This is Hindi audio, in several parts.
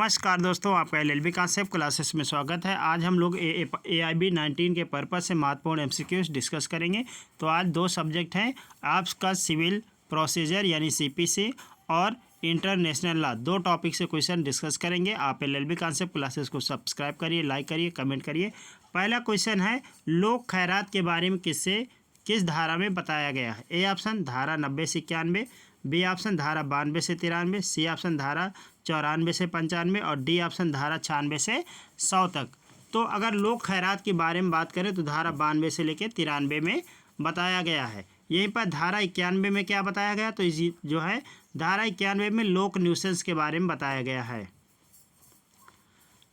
नमस्कार दोस्तों, आपका एलएलबी कॉन्सेप्ट क्लासेस में स्वागत है। आज हम लोग AIB 19 के पर्पस से महत्वपूर्ण एमसीक्यूज डिस्कस करेंगे। तो आज दो सब्जेक्ट हैं आपका सिविल प्रोसीजर यानी CPC और इंटरनेशनल लॉ। दो टॉपिक से क्वेश्चन डिस्कस करेंगे। आप एलएलबी कॉन्सेप्ट क्लासेस को सब्सक्राइब करिए, लाइक करिए, कमेंट करिए। पहला क्वेश्चन है, लोक खैरात के बारे में किस धारा में बताया गया है? ए ऑप्शन धारा 90 से 91, बी ऑप्शन धारा 92 से 93, सी ऑप्शन धारा 94 से 95 और डी ऑप्शन धारा 96 से 100 तक। तो अगर लोक खैरात के बारे में बात करें तो धारा 92 से लेकर 93 में बताया गया है। यहीं पर धारा 91 में क्या बताया गया? तो जो है धारा 91 में लोक न्यूसेंस के बारे में बताया गया है।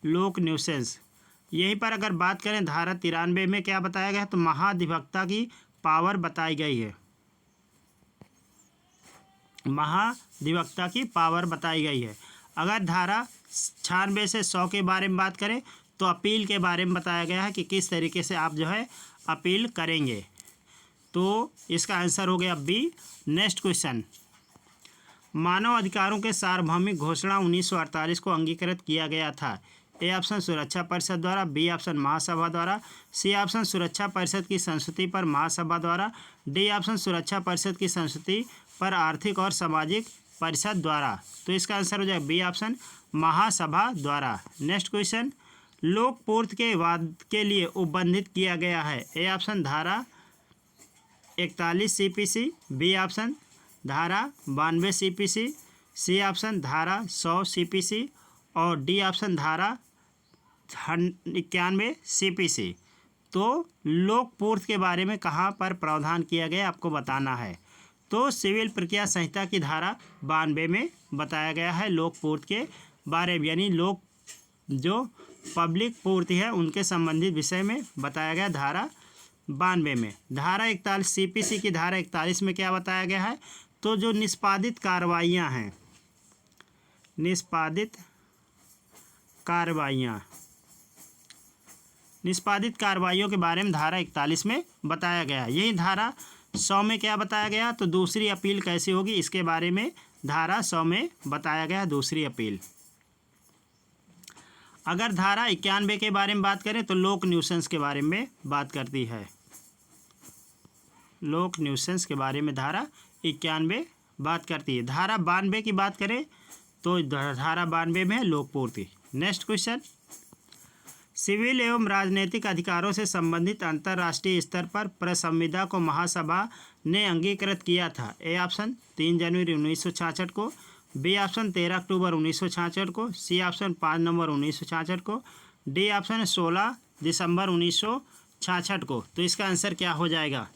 लोक न्यूसेंस। यहीं पर अगर बात करें धारा 93 में क्या बताया गया है? तो महाधिवक्ता की पावर बताई गई है। महाधिवक्ता की पावर बताई गई है। अगर धारा 96 से 100 के बारे में बात करें तो अपील के बारे में बताया गया है कि किस तरीके से आप जो है अपील करेंगे। तो इसका आंसर हो गया बी। नेक्स्ट क्वेश्चन, मानव अधिकारों के सार्वभौमिक घोषणा 1948 को अंगीकृत किया गया था। ए ऑप्शन सुरक्षा परिषद द्वारा, बी ऑप्शन महासभा द्वारा, सी ऑप्शन सुरक्षा परिषद की संस्तुति पर महासभा द्वारा, डी ऑप्शन सुरक्षा परिषद की संस्तुति पर आर्थिक और सामाजिक परिषद द्वारा। तो इसका आंसर हो जाएगा बी ऑप्शन महासभा द्वारा। नेक्स्ट क्वेश्चन, लोक पूर्ति के वाद के लिए उपबंधित किया गया है। ए ऑप्शन धारा 41 CPC, बी ऑप्शन धारा 92 CPC, सी ऑप्शन धारा 100 CPC और डी ऑप्शन धारा 91 CPC। तो लोक पूर्ति के बारे में कहाँ पर प्रावधान किया गया आपको बताना है। तो सिविल प्रक्रिया संहिता की धारा 92 में बताया गया है लोक पूर्ति के बारे में, यानी लोक जो पब्लिक पूर्ति है उनके संबंधित विषय में बताया गया धारा 92 में। धारा 41 CPC की धारा 41 में क्या बताया गया है? तो जो निष्पादित कार्रवाइयाँ हैं, निष्पादित कार्रवाइयों के बारे में धारा 41 में बताया गया है। यही धारा 100 में क्या बताया गया? तो दूसरी अपील कैसी होगी इसके बारे में धारा 100 में बताया गया दूसरी अपील। अगर धारा 91 के बारे में बात करें तो लोक न्यूसेंस के बारे में बात करती है। लोक न्यूसेंस के बारे में धारा 91 बात करती है। धारा 92 की बात करें तो धारा 92 में है लोक पूर्ति। नेक्स्ट क्वेश्चन, सिविल एवं राजनीतिक अधिकारों से संबंधित अंतर्राष्ट्रीय स्तर पर प्रसंविदा को महासभा ने अंगीकृत किया था। ए ऑप्शन 3 जनवरी 1966 को, बी ऑप्शन 13 अक्टूबर 1966 को, सी ऑप्शन 5 नवंबर 1966 को, डी ऑप्शन 16 दिसंबर 1966 को। तो इसका आंसर क्या हो जाएगा?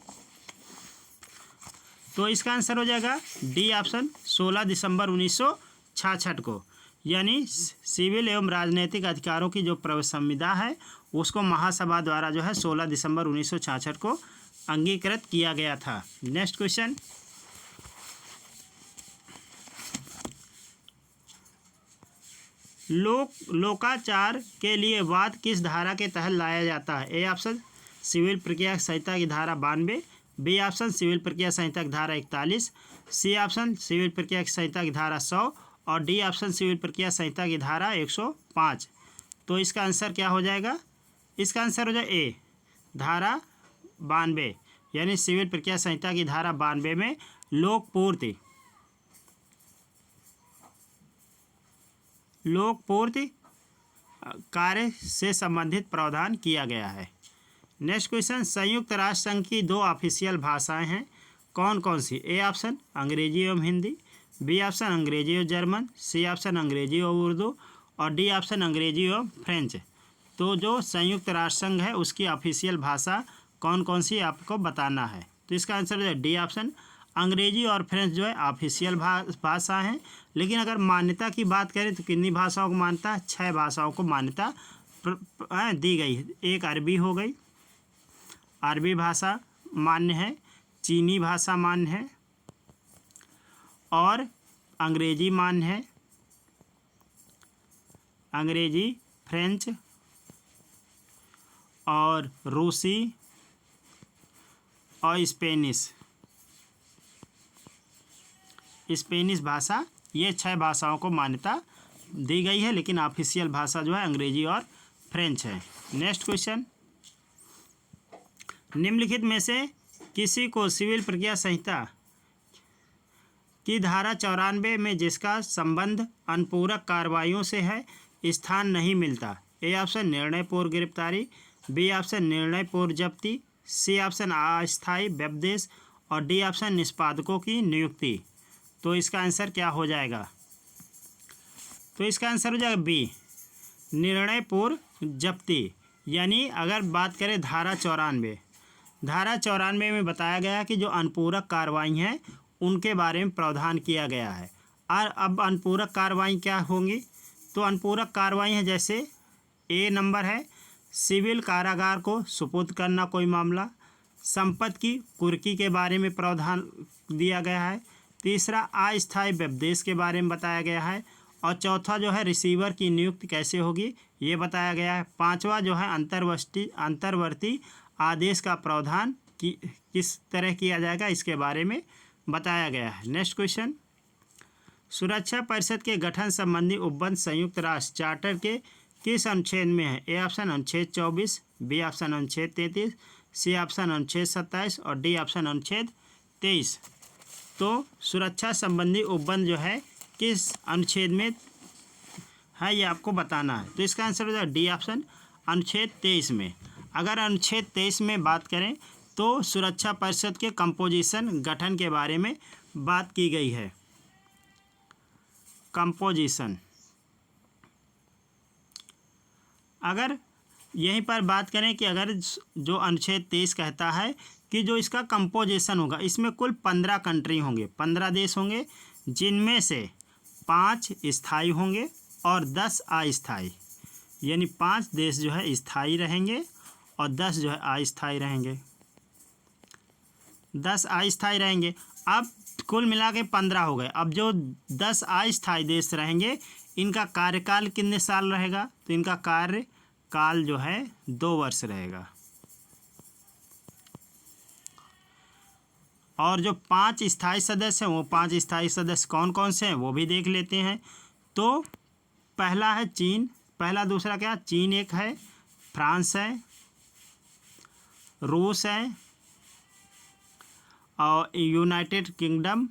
तो इसका आंसर हो जाएगा डी ऑप्शन 16 दिसंबर 1966 को। यानी सिविल एवं राजनीतिक अधिकारों की जो संविदा है उसको महासभा द्वारा जो है 16 दिसंबर 1966 को अंगीकृत किया गया था। नेक्स्ट क्वेश्चन, लोकाचार के लिए वाद किस धारा के तहत लाया जाता है? ए ऑप्शन सिविल प्रक्रिया संहिता की धारा 92, बी ऑप्शन सिविल प्रक्रिया संहिता की धारा 41, सी ऑप्शन सिविल प्रक्रिया संहिता की धारा 100 और डी ऑप्शन सिविल प्रक्रिया संहिता की धारा 105। तो इसका आंसर क्या हो जाएगा? इसका आंसर हो जाए ए धारा 92, यानी सिविल प्रक्रिया संहिता की धारा 92 में लोक पूर्ति कार्य से संबंधित प्रावधान किया गया है। नेक्स्ट क्वेश्चन, संयुक्त राष्ट्र संघ की 2 ऑफिशियल भाषाएं हैं, कौन कौन सी? ए ऑप्शन अंग्रेजी एवं हिंदी, बी ऑप्शन अंग्रेजी और जर्मन, सी ऑप्शन अंग्रेजी और उर्दू और डी ऑप्शन अंग्रेजी और फ्रेंच। तो जो संयुक्त राष्ट्र संघ है उसकी ऑफिशियल भाषा कौन कौन सी आपको बताना है। तो इसका आंसर है डी ऑप्शन अंग्रेजी और फ्रेंच जो है ऑफिशियल भाषा हैं। लेकिन अगर मान्यता की बात करें तो कितनी भाषाओं को मान्यता? 6 भाषाओं को मान्यता दी गई है। एक अरबी हो गई, अरबी भाषा मान्य है, चीनी भाषा मान्य है और अंग्रेजी मान्य है, अंग्रेजी, फ्रेंच और रूसी और स्पेनिश भाषा, ये 6 भाषाओं को मान्यता दी गई है, लेकिन ऑफिशियल भाषा जो है अंग्रेजी और फ्रेंच है। नेक्स्ट क्वेश्चन, निम्नलिखित में से किसी को सिविल प्रक्रिया संहिता की धारा 94 में जिसका संबंध अनुपूरक कार्रवाइयों से है स्थान नहीं मिलता? ए ऑप्शन निर्णय पूर्व गिरफ्तारी, बी ऑप्शन निर्णय पूर्व जब्ती, सी ऑप्शन अस्थायी व्यपदेश और डी ऑप्शन निष्पादकों की नियुक्ति। तो इसका आंसर क्या हो जाएगा? तो इसका आंसर हो जाएगा बी, निर्णय पूर्व जब्ती। यानी अगर बात करें धारा 94 में बताया गया है कि जो अनुपूरक कार्रवाई हैं उनके बारे में प्रावधान किया गया है। और अब अनुपूरक कार्रवाई क्या होंगी? तो अनुपूरक कार्रवाई है, जैसे ए नंबर है सिविल कारागार को सुपुर्द करना कोई मामला, संपत्ति की कुर्की के बारे में प्रावधान दिया गया है, तीसरा अस्थायी व्यपदेश के बारे में बताया गया है, और चौथा जो है रिसीवर की नियुक्ति कैसे होगी ये बताया गया है, पांचवा जो है अंतर्वर्ती आदेश का प्रावधान किस तरह किया जाएगा इसके बारे में बताया गया है। नेक्स्ट क्वेश्चन, सुरक्षा परिषद के गठन संबंधी उपबंध संयुक्त राष्ट्र चार्टर के किस अनुच्छेद में है? ए ऑप्शन अनुच्छेद 24, बी ऑप्शन अनुच्छेद 33, सी ऑप्शन अनुच्छेद 27 और डी ऑप्शन अनुच्छेद 23। तो सुरक्षा संबंधी उपबंध जो है किस अनुच्छेद में है ये आपको बताना है। तो इसका आंसर हो जाएगा डी ऑप्शन अनुच्छेद 23 में। अगर अनुच्छेद 23 में बात करें तो सुरक्षा परिषद के कंपोजिशन गठन के बारे में बात की गई है। कंपोजिशन, अगर यहीं पर बात करें कि अगर जो अनुच्छेद 23 कहता है कि जो इसका कंपोजिशन होगा, इसमें कुल 15 कंट्री होंगे, 15 देश होंगे, जिनमें से 5 स्थायी होंगे और 10 अस्थायी। यानी 5 देश जो है स्थायी रहेंगे और 10 जो है अस्थायी रहेंगे, 10 अस्थायी रहेंगे। अब कुल मिला के 15 हो गए। अब जो 10 अस्थायी देश रहेंगे इनका कार्यकाल कितने साल रहेगा? तो इनका कार्यकाल जो है 2 वर्ष रहेगा। और जो 5 स्थायी सदस्य हैं वो 5 स्थायी सदस्य कौन कौन से हैं वो भी देख लेते हैं। तो पहला है चीन, पहला दूसरा क्या? चीन एक है, फ्रांस है, रूस है और यूनाइटेड किंगडम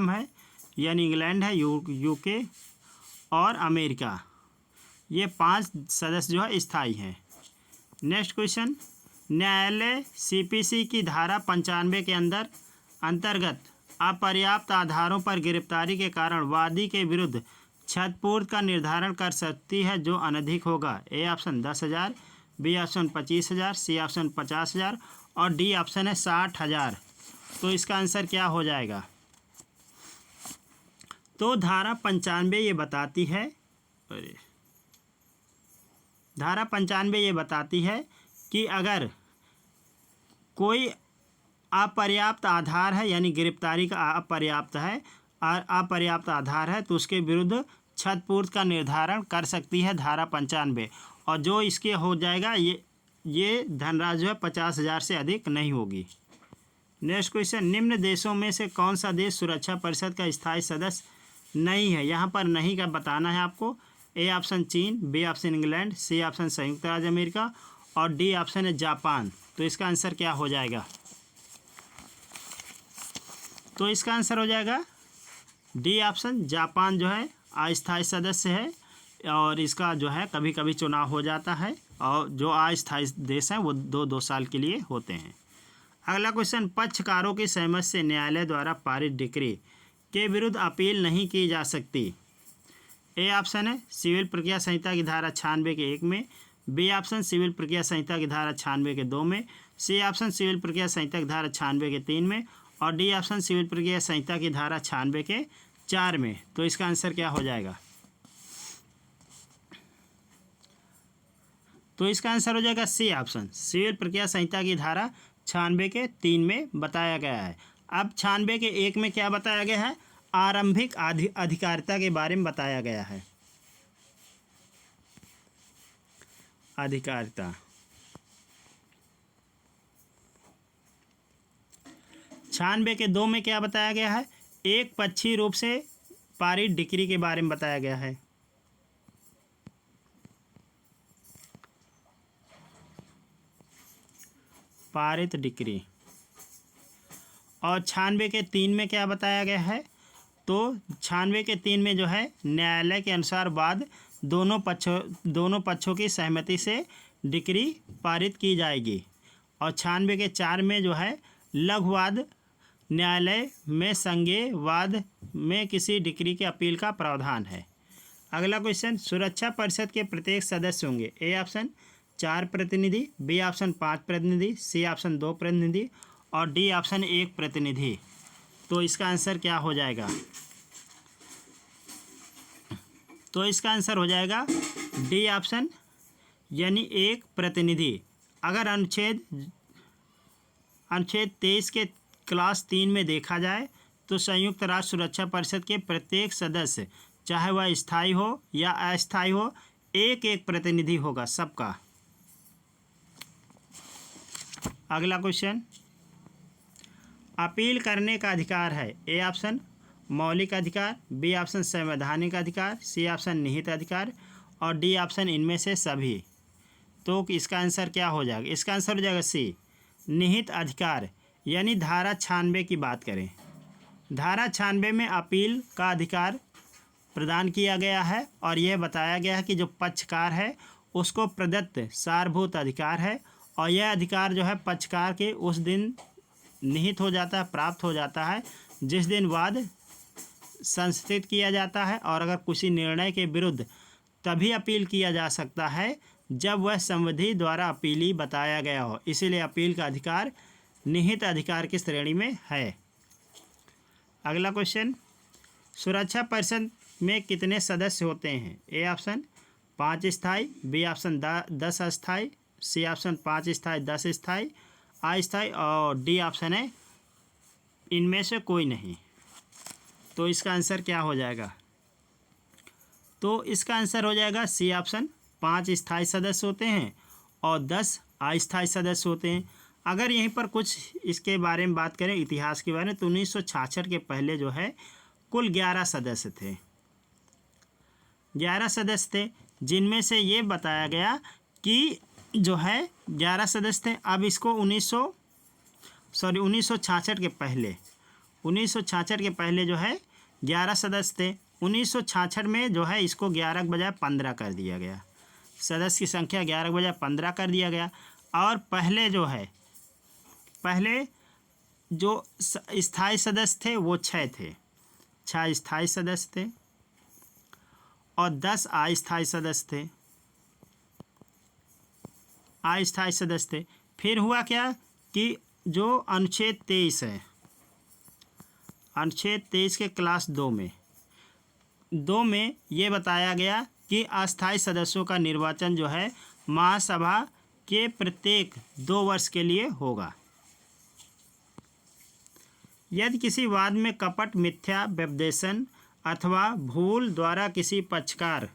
है, यानी इंग्लैंड है, यूके और अमेरिका। ये 5 सदस्य जो है स्थायी हैं। नेक्स्ट क्वेश्चन, न्यायालय सीपीसी की धारा 95 के अंतर्गत अपर्याप्त आधारों पर गिरफ्तारी के कारण वादी के विरुद्ध क्षतिपूर्ति का निर्धारण कर सकती है जो अनधिक होगा। A option 10,000, B option 25,000, C option 50,000 और डी ऑप्शन है 60,000। तो इसका आंसर क्या हो जाएगा? तो धारा 95 ये बताती है, धारा 95 ये बताती है कि अगर कोई अपर्याप्त आधार है, यानी गिरफ्तारी का अपर्याप्त आधार है, तो उसके विरुद्ध क्षतिपूर्ति का निर्धारण कर सकती है धारा 95। और जो इसके हो जाएगा ये धनराशि जो है 50,000 से अधिक नहीं होगी। नेक्स्ट क्वेश्चन, निम्न देशों में से कौन सा देश सुरक्षा परिषद का स्थायी सदस्य नहीं है? यहाँ पर नहीं का बताना है आपको। ए ऑप्शन चीन, B option England, C option संयुक्त राज्य अमेरिका और डी ऑप्शन है जापान। तो इसका आंसर क्या हो जाएगा? तो इसका आंसर हो जाएगा डी ऑप्शन, जापान जो है अस्थायी सदस्य है और इसका जो है कभी कभी चुनाव हो जाता है, और जो अस्थायी देश हैं वो 2-2 साल के लिए होते हैं। अगला क्वेश्चन, पक्षकारों की सहमति से न्यायालय द्वारा पारित डिक्री के विरुद्ध अपील नहीं की जा सकती। ए ऑप्शन है सिविल प्रक्रिया संहिता की धारा 96 के 1 में, बी ऑप्शन सिविल प्रक्रिया संहिता की धारा 96 के 2 में, सी ऑप्शन सिविल प्रक्रिया संहिता की धारा 96 के 3 में और डी ऑप्शन सिविल प्रक्रिया संहिता की धारा 96 के 4 में। तो इसका आंसर क्या हो जाएगा? तो इसका आंसर हो जाएगा सी ऑप्शन, सिविल प्रक्रिया संहिता की धारा 96 के 3 में बताया गया है। अब 96 के 1 में क्या बताया गया है? आरंभिक अधिकारिता के बारे में बताया गया है। अधिकारिता 96 के 2 में क्या बताया गया है? एक पक्षीय रूप से पारित डिक्री के बारे में बताया गया है। पारित डिक्री। और 96 के 3 में क्या बताया गया है? तो 96 के 3 में जो है न्यायालय के अनुसार वाद दोनों पक्षों की सहमति से डिक्री पारित की जाएगी। और 96 के 4 में जो है लघुवाद न्यायालय में संज्ञेय वाद में किसी डिक्री के अपील का प्रावधान है। अगला क्वेश्चन, सुरक्षा परिषद के प्रत्येक सदस्य होंगे। ए ऑप्शन 4 प्रतिनिधि, बी ऑप्शन 5 प्रतिनिधि, सी ऑप्शन 2 प्रतिनिधि और डी ऑप्शन 1 प्रतिनिधि। तो इसका आंसर क्या हो जाएगा? तो इसका आंसर हो जाएगा डी ऑप्शन, यानी 1 प्रतिनिधि। अगर अनुच्छेद 23 के क्लास 3 में देखा जाए तो संयुक्त राष्ट्र सुरक्षा परिषद के प्रत्येक सदस्य, चाहे वह स्थायी हो या अस्थायी हो, एक प्रतिनिधि होगा सबका। अगला क्वेश्चन, अपील करने का अधिकार है। ए ऑप्शन मौलिक अधिकार, बी ऑप्शन संवैधानिक अधिकार, सी ऑप्शन निहित अधिकार और डी ऑप्शन इनमें से सभी। तो इसका आंसर क्या हो जाएगा? इसका आंसर हो जाएगा सी, निहित अधिकार। यानी धारा 96 की बात करें, धारा 96 में अपील का अधिकार प्रदान किया गया है और यह बताया गया है कि जो पक्षकार है उसको प्रदत्त सारभूत अधिकार है और यह अधिकार जो है पक्षकार के उस दिन निहित हो जाता है, प्राप्त हो जाता है जिस दिन वाद संस्थित किया जाता है। और अगर किसी निर्णय के विरुद्ध तभी अपील किया जा सकता है जब वह संविधि द्वारा अपीली बताया गया हो। इसीलिए अपील का अधिकार निहित अधिकार की श्रेणी में है। अगला क्वेश्चन, सुरक्षा परिषद में कितने सदस्य होते हैं? ए ऑप्शन 5 स्थायी, बी ऑप्शन 10 अस्थायी, सी ऑप्शन 5 स्थायी 10 स्थायी अस्थायी और डी ऑप्शन है इनमें से कोई नहीं। तो इसका आंसर क्या हो जाएगा? तो इसका आंसर हो जाएगा सी ऑप्शन, 5 स्थायी सदस्य होते हैं और 10 अस्थायी सदस्य होते हैं। अगर यहीं पर कुछ इसके बारे में बात करें, इतिहास के बारे में, तो 1966 के पहले जो है कुल 11 सदस्य थे। 11 सदस्य थे, जिनमें से ये बताया गया कि जो है 11 सदस्य थे। अब इसको 1966 के पहले जो है 11 सदस्य थे। 1966 में जो है इसको 11 के बजाय 15 कर दिया गया। सदस्य की संख्या 11 के बजाय 15 कर दिया गया। और पहले जो स्थायी सदस्य थे वो 6 थे, 6 स्थायी सदस्य थे और 10 अस्थायी सदस्य थे। फिर हुआ क्या कि जो अनुच्छेद 23 है, अनुच्छेद 23 के क्लास 2 में ये बताया गया कि अस्थायी सदस्यों का निर्वाचन जो है महासभा के प्रत्येक 2 वर्ष के लिए होगा। यदि किसी वाद में कपट, मिथ्या व्यपदेशन अथवा भूल द्वारा किसी पक्षकार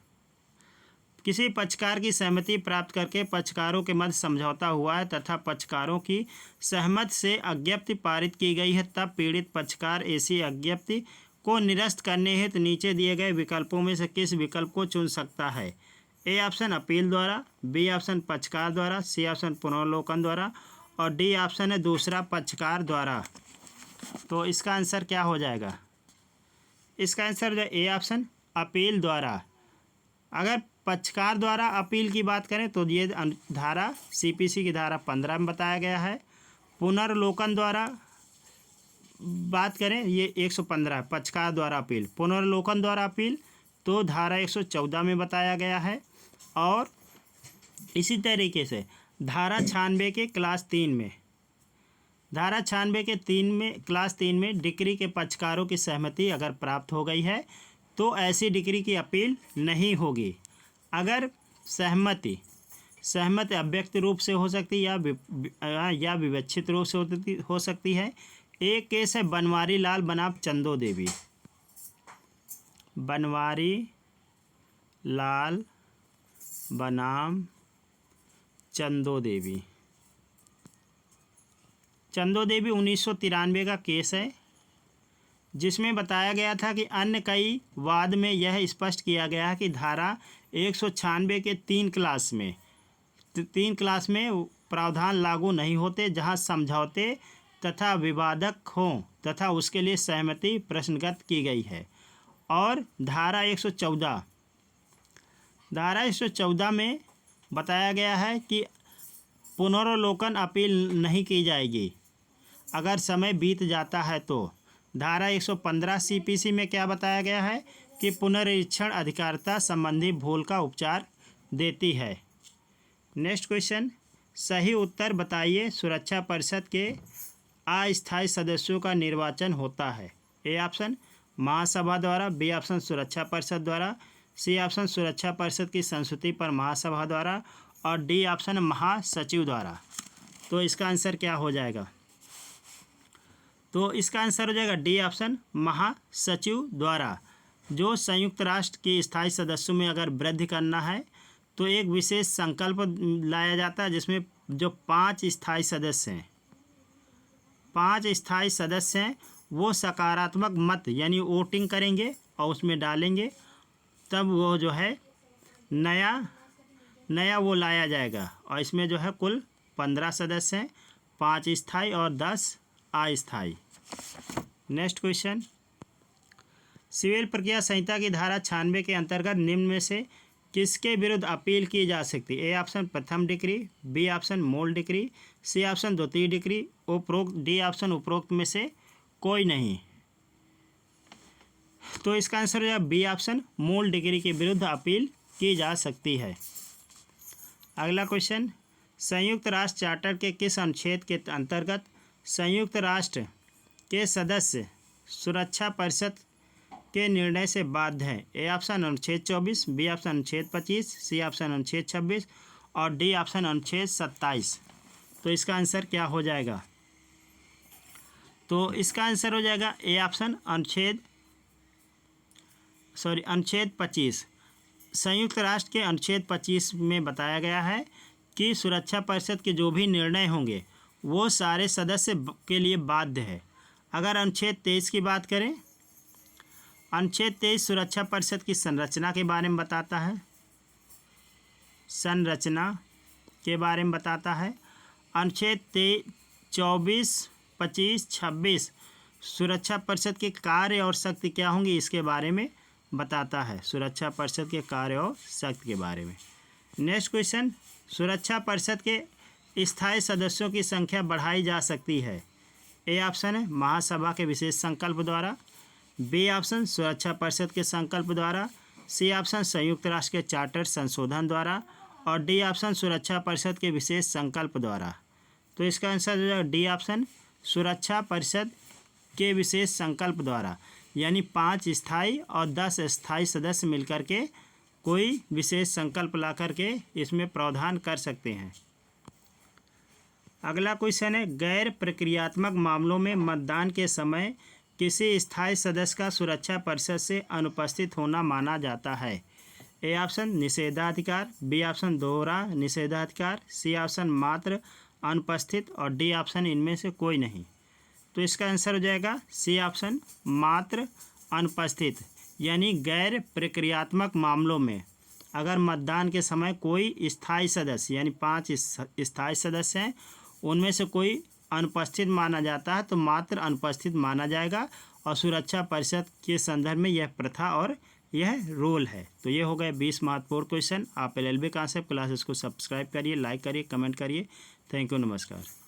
की सहमति प्राप्त करके पक्षकारों के मध्य समझौता हुआ है तथा पक्षकारों की सहमति से अज्ञप्ति पारित की गई है, तब पीड़ित पक्षकार ऐसी अज्ञप्ति को निरस्त करने हेतु नीचे दिए गए विकल्पों में से किस विकल्प को चुन सकता है? ए ऑप्शन अपील द्वारा, बी ऑप्शन पक्षकार द्वारा, सी ऑप्शन पुनर्लोकन द्वारा और डी ऑप्शन है दूसरा पक्षकार द्वारा। तो इसका आंसर क्या हो जाएगा? इसका आंसर ए ऑप्शन अपील द्वारा। अगर पक्षकार द्वारा अपील की बात करें तो ये धारा सीपीसी की धारा 15 में बताया गया है। पुनर्लोकन द्वारा बात करें ये 115 पक्षकार द्वारा अपील। पुनर्लोकन द्वारा अपील तो धारा 114 में बताया गया है। और इसी तरीके से धारा 96 के क्लास 3 में, धारा 96 के क्लास 3 में डिक्री के पक्षकारों की सहमति अगर प्राप्त हो गई है तो ऐसी डिक्री की अपील नहीं होगी। अगर सहमति अव्यक्त रूप से हो सकती है या विवक्षित रूप से हो सकती है। एक केस है बनवारी लाल बनाम चंदो देवी। बनवारी लाल बनाम चंदो देवी 1993 का केस है। जिसमें बताया गया था कि अन्य कई वाद में यह स्पष्ट किया गया है कि धारा 196 के 3 क्लास में प्रावधान लागू नहीं होते जहां समझौते तथा विवादक हों तथा उसके लिए सहमति प्रश्नगत की गई है। और धारा 114 में बताया गया है कि पुनर्वलोकन अपील नहीं की जाएगी अगर समय बीत जाता है तो। धारा 115 CPC में क्या बताया गया है कि पुनरीक्षण अधिकारिता संबंधी भूल का उपचार देती है। नेक्स्ट क्वेश्चन, सही उत्तर बताइए। सुरक्षा परिषद के अस्थायी सदस्यों का निर्वाचन होता है। ए ऑप्शन महासभा द्वारा, बी ऑप्शन सुरक्षा परिषद द्वारा, सी ऑप्शन सुरक्षा परिषद की संस्तुति पर महासभा द्वारा और डी ऑप्शन महासचिव द्वारा। तो इसका आंसर क्या हो जाएगा? तो इसका आंसर हो जाएगा डी ऑप्शन महासचिव द्वारा। जो संयुक्त राष्ट्र के स्थायी सदस्यों में अगर वृद्धि करना है तो एक विशेष संकल्प लाया जाता है जिसमें जो 5 स्थायी सदस्य हैं वो सकारात्मक मत यानी वोटिंग करेंगे और उसमें डालेंगे, तब वो जो है नया वो लाया जाएगा। और इसमें जो है कुल 15 सदस्य हैं, 5 स्थायी और 10 अस्थायी। नेक्स्ट क्वेश्चन, सिविल प्रक्रिया संहिता की धारा 96 के अंतर्गत निम्न में से किसके विरुद्ध अपील की जा सकती है? ए ऑप्शन प्रथम डिग्री, बी ऑप्शन मूल डिग्री, सी ऑप्शन द्वितीय डिग्री, उपरोक्त, डी ऑप्शन उपरोक्त में से कोई नहीं। तो इसका आंसर हो जाएगा बी ऑप्शन मूल डिग्री के विरुद्ध अपील की जा सकती है। अगला क्वेश्चन, संयुक्त राष्ट्र चार्टर के किस अनुच्छेद के अंतर्गत संयुक्त राष्ट्र के सदस्य सुरक्षा परिषद के निर्णय से बाध्य हैं? ए ऑप्शन अनुच्छेद 24, बी ऑप्शन अनुच्छेद 25, सी ऑप्शन अनुच्छेद 26 और डी ऑप्शन अनुच्छेद 27। तो इसका आंसर क्या हो जाएगा? तो इसका आंसर हो जाएगा ए ऑप्शन अनुच्छेद 25। संयुक्त राष्ट्र के अनुच्छेद 25 में बताया गया है कि सुरक्षा परिषद के जो भी निर्णय होंगे वो सारे सदस्य के लिए बाध्य है। अगर अनुच्छेद 23 की बात करें, अनुच्छेद 23 सुरक्षा परिषद की संरचना के बारे में बताता है। अनुच्छेद 24, 25, 26 सुरक्षा परिषद के कार्य और शक्ति क्या होंगी इसके बारे में बताता है। सुरक्षा परिषद के कार्य और शक्ति के बारे में। नेक्स्ट क्वेश्चन, सुरक्षा परिषद के स्थायी सदस्यों की संख्या बढ़ाई जा सकती है। ए ऑप्शन है महासभा के विशेष संकल्प द्वारा, बी ऑप्शन सुरक्षा परिषद के संकल्प द्वारा, सी ऑप्शन संयुक्त राष्ट्र के चार्टर संशोधन द्वारा और डी ऑप्शन सुरक्षा परिषद के विशेष संकल्प द्वारा। तो इसका आंसर हो जाएगा डी ऑप्शन सुरक्षा परिषद के विशेष संकल्प द्वारा, यानी 5 स्थायी और 10 अस्थायी सदस्य मिलकर के कोई विशेष संकल्प ला करके इसमें प्रावधान कर सकते हैं। अगला क्वेश्चन है, गैर प्रक्रियात्मक मामलों में मतदान के समय किसी स्थायी सदस्य का सुरक्षा परिषद से अनुपस्थित होना माना जाता है। ए ऑप्शन निषेधाधिकार, बी ऑप्शन दोहरा निषेधाधिकार, सी ऑप्शन मात्र अनुपस्थित और डी ऑप्शन इनमें से कोई नहीं। तो इसका आंसर हो जाएगा सी ऑप्शन मात्र अनुपस्थित, यानी गैर प्रक्रियात्मक मामलों में अगर मतदान के समय कोई स्थायी सदस्य यानी 5 स्थायी सदस्य हैं उनमें से कोई अनुपस्थित माना जाता है तो मात्र अनुपस्थित माना जाएगा। और सुरक्षा परिषद के संदर्भ में यह प्रथा और यह रोल है। तो ये हो गए 20 महत्वपूर्ण क्वेश्चन। आप LLB कॉन्सेप्ट क्लासेस को सब्सक्राइब करिए, लाइक करिए, कमेंट करिए। थैंक यू, नमस्कार।